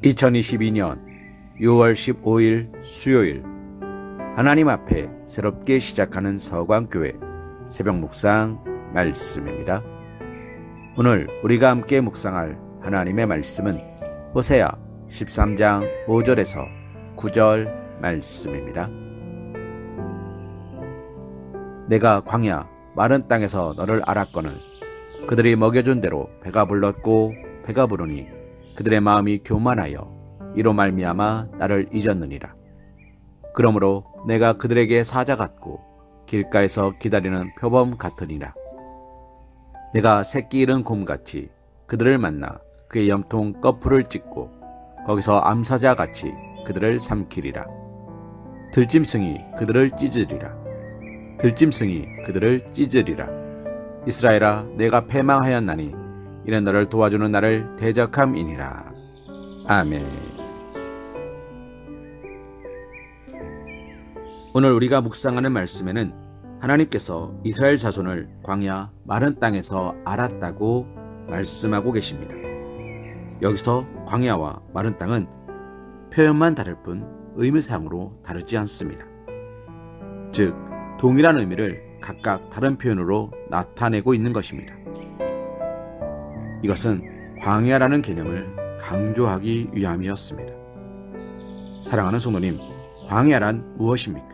2022년 6월 15일 수요일, 하나님 앞에 새롭게 시작하는 서광교회 새벽 묵상 말씀입니다. 오늘 우리가 함께 묵상할 하나님의 말씀은 호세아 13장 5절에서 9절 말씀입니다. 내가 광야 마른 땅에서 너를 알았거늘 그들이 먹여준 대로 배가 불렀고 배가 부르니 그들의 마음이 교만하여 이로 말미암아 나를 잊었느니라. 그러므로 내가 그들에게 사자 같고 길가에서 기다리는 표범 같으니라. 내가 새끼 잃은 곰같이 그들을 만나 그의 염통 꺼풀을 찢고 거기서 암사자같이 그들을 삼키리라. 들짐승이 그들을 찢으리라. 들짐승이 그들을 찢으리라. 이스라엘아, 내가 패망하였나니 이는 너를 도와주는 나를 대적함이니라. 아멘. 오늘 우리가 묵상하는 말씀에는 하나님께서 이스라엘 자손을 광야 마른 땅에서 알았다고 말씀하고 계십니다. 여기서 광야와 마른 땅은 표현만 다를 뿐 의미상으로 다르지 않습니다. 즉, 동일한 의미를 각각 다른 표현으로 나타내고 있는 것입니다. 이것은 광야라는 개념을 강조하기 위함이었습니다. 사랑하는 성도님, 광야란 무엇입니까?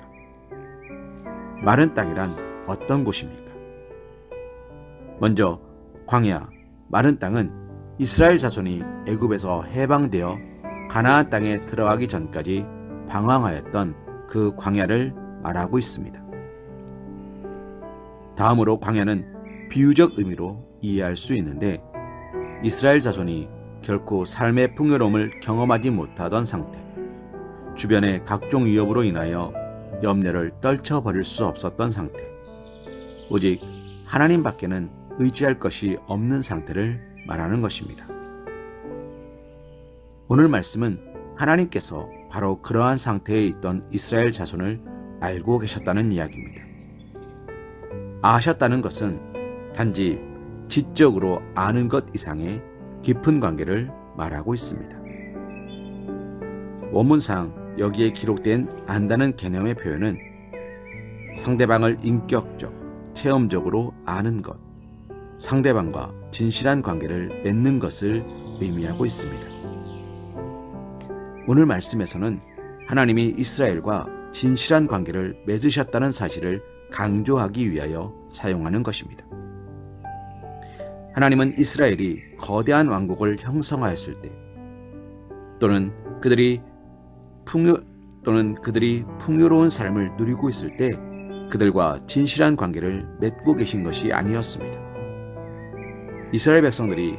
마른 땅이란 어떤 곳입니까? 먼저 광야, 마른 땅은 이스라엘 자손이 애굽에서 해방되어 가나안 땅에 들어가기 전까지 방황하였던 그 광야를 말하고 있습니다. 다음으로 광야는 비유적 의미로 이해할 수 있는데, 이스라엘 자손이 결코 삶의 풍요로움을 경험하지 못하던 상태, 주변의 각종 위협으로 인하여 염려를 떨쳐버릴 수 없었던 상태, 오직 하나님밖에는 의지할 것이 없는 상태를 말하는 것입니다. 오늘 말씀은 하나님께서 바로 그러한 상태에 있던 이스라엘 자손을 알고 계셨다는 이야기입니다. 아셨다는 것은 단지 지적으로 아는 것 이상의 깊은 관계를 말하고 있습니다. 원문상 여기에 기록된 안다는 개념의 표현은 상대방을 인격적, 체험적으로 아는 것, 상대방과 진실한 관계를 맺는 것을 의미하고 있습니다. 오늘 말씀에서는 하나님이 이스라엘과 진실한 관계를 맺으셨다는 사실을 강조하기 위하여 사용하는 것입니다. 하나님은 이스라엘이 거대한 왕국을 형성하였을 때, 또는 그들이 풍요로운 삶을 누리고 있을 때 그들과 진실한 관계를 맺고 계신 것이 아니었습니다. 이스라엘 백성들이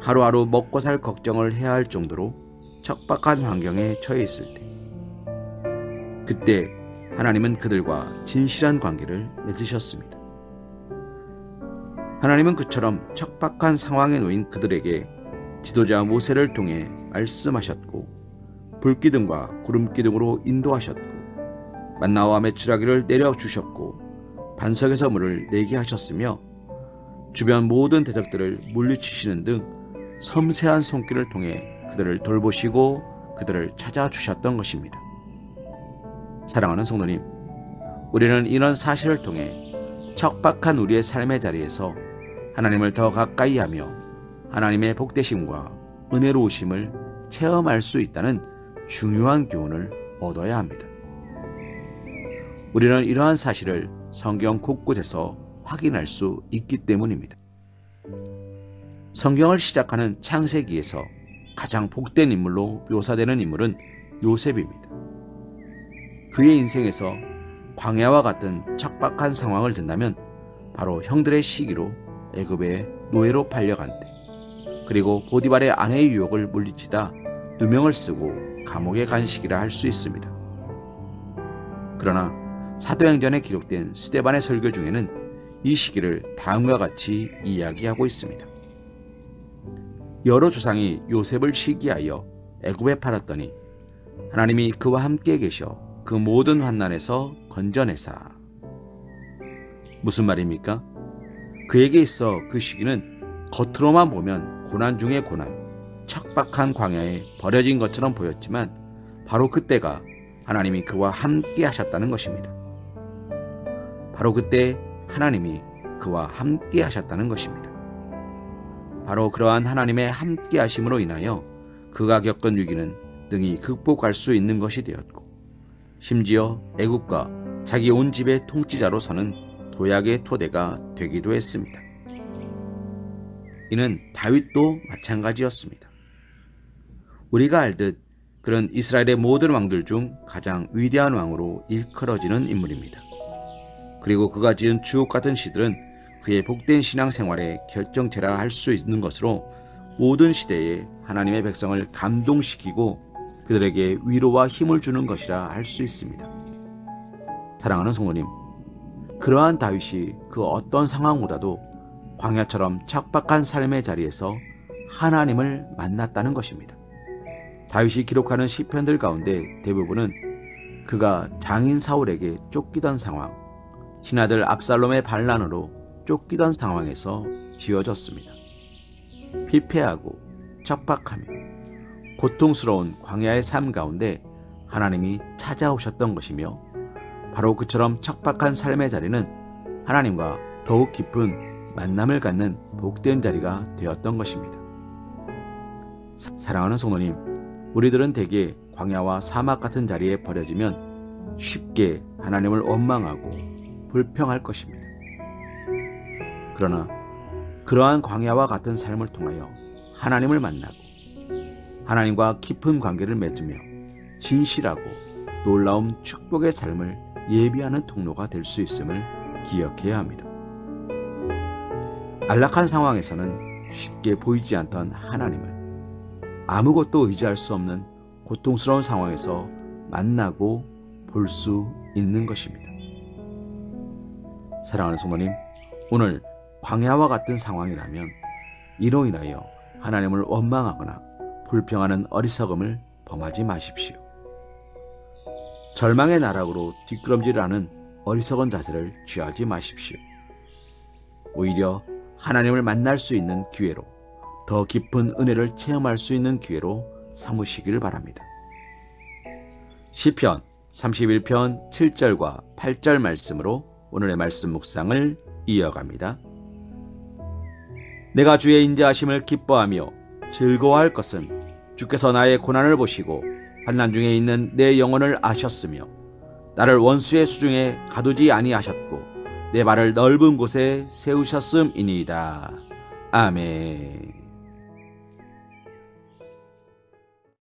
하루하루 먹고 살 걱정을 해야 할 정도로 척박한 환경에 처해 있을 때, 그때 하나님은 그들과 진실한 관계를 맺으셨습니다. 하나님은 그처럼 척박한 상황에 놓인 그들에게 지도자 모세를 통해 말씀하셨고, 불기둥과 구름기둥으로 인도하셨고, 만나와 메추라기를 내려주셨고, 반석에서 물을 내게 하셨으며, 주변 모든 대적들을 물리치시는 등 섬세한 손길을 통해 그들을 돌보시고 그들을 찾아주셨던 것입니다. 사랑하는 성도님, 우리는 이런 사실을 통해 척박한 우리의 삶의 자리에서 하나님을 더 가까이 하며 하나님의 복되심과 은혜로우심을 체험할 수 있다는 중요한 교훈을 얻어야 합니다. 우리는 이러한 사실을 성경 곳곳에서 확인할 수 있기 때문입니다. 성경을 시작하는 창세기에서 가장 복된 인물로 묘사되는 인물은 요셉입니다. 그의 인생에서 광야와 같은 척박한 상황을 든다면 바로 형들의 시기로 애굽의 노예로 팔려간 때, 그리고 보디발의 아내의 유혹을 물리치다 누명을 쓰고 감옥에 간 시기라 할 수 있습니다. 그러나 사도행전에 기록된 스데반의 설교 중에는 이 시기를 다음과 같이 이야기하고 있습니다. 여러 조상이 요셉을 시기하여 애굽에 팔았더니 하나님이 그와 함께 계셔 그 모든 환난에서 건져내사. 무슨 말입니까? 그에게 있어 그 시기는 겉으로만 보면 고난 중의 고난, 척박한 광야에 버려진 것처럼 보였지만 바로 그때가 하나님이 그와 함께 하셨다는 것입니다. 바로 그때 하나님이 그와 함께 하셨다는 것입니다. 바로 그러한 하나님의 함께 하심으로 인하여 그가 겪은 위기는 능히 극복할 수 있는 것이 되었고, 심지어 애굽과 자기 온 집의 통치자로 서는 도약의 토대가 되기도 했습니다. 이는 다윗도 마찬가지였습니다. 우리가 알듯 그는 이스라엘의 모든 왕들 중 가장 위대한 왕으로 일컬어지는 인물입니다. 그리고 그가 지은 주옥 같은 시들은 그의 복된 신앙생활의 결정체라 할 수 있는 것으로 모든 시대에 하나님의 백성을 감동시키고 그들에게 위로와 힘을 주는 것이라 할 수 있습니다. 사랑하는 성도님, 그러한 다윗이 그 어떤 상황보다도 광야처럼 척박한 삶의 자리에서 하나님을 만났다는 것입니다. 다윗이 기록하는 시편들 가운데 대부분은 그가 장인 사울에게 쫓기던 상황, 신하들 압살롬의 반란으로 쫓기던 상황에서 지어졌습니다. 피폐하고 척박하며 고통스러운 광야의 삶 가운데 하나님이 찾아오셨던 것이며, 바로 그처럼 척박한 삶의 자리는 하나님과 더욱 깊은 만남을 갖는 복된 자리가 되었던 것입니다. 사랑하는 성도님, 우리들은 대개 광야와 사막 같은 자리에 버려지면 쉽게 하나님을 원망하고 불평할 것입니다. 그러나 그러한 광야와 같은 삶을 통하여 하나님을 만나고 하나님과 깊은 관계를 맺으며 진실하고 놀라운 축복의 삶을 예비하는 통로가 될 수 있음을 기억해야 합니다. 안락한 상황에서는 쉽게 보이지 않던 하나님을 아무것도 의지할 수 없는 고통스러운 상황에서 만나고 볼 수 있는 것입니다. 사랑하는 성도님, 오늘 광야와 같은 상황이라면 이로 인하여 하나님을 원망하거나 불평하는 어리석음을 범하지 마십시오. 절망의 나락으로 뒷걸음질하는 어리석은 자세를 취하지 마십시오. 오히려 하나님을 만날 수 있는 기회로, 더 깊은 은혜를 체험할 수 있는 기회로 삼으시길 바랍니다. 시편 31편 7절과 8절 말씀으로 오늘의 말씀 묵상을 이어갑니다. 내가 주의 인자하심을 기뻐하며 즐거워할 것은 주께서 나의 고난을 보시고 환난 중에 있는 내 영혼을 아셨으며 나를 원수의 수중에 가두지 아니하셨고 내 발을 넓은 곳에 세우셨음이니이다. 아멘.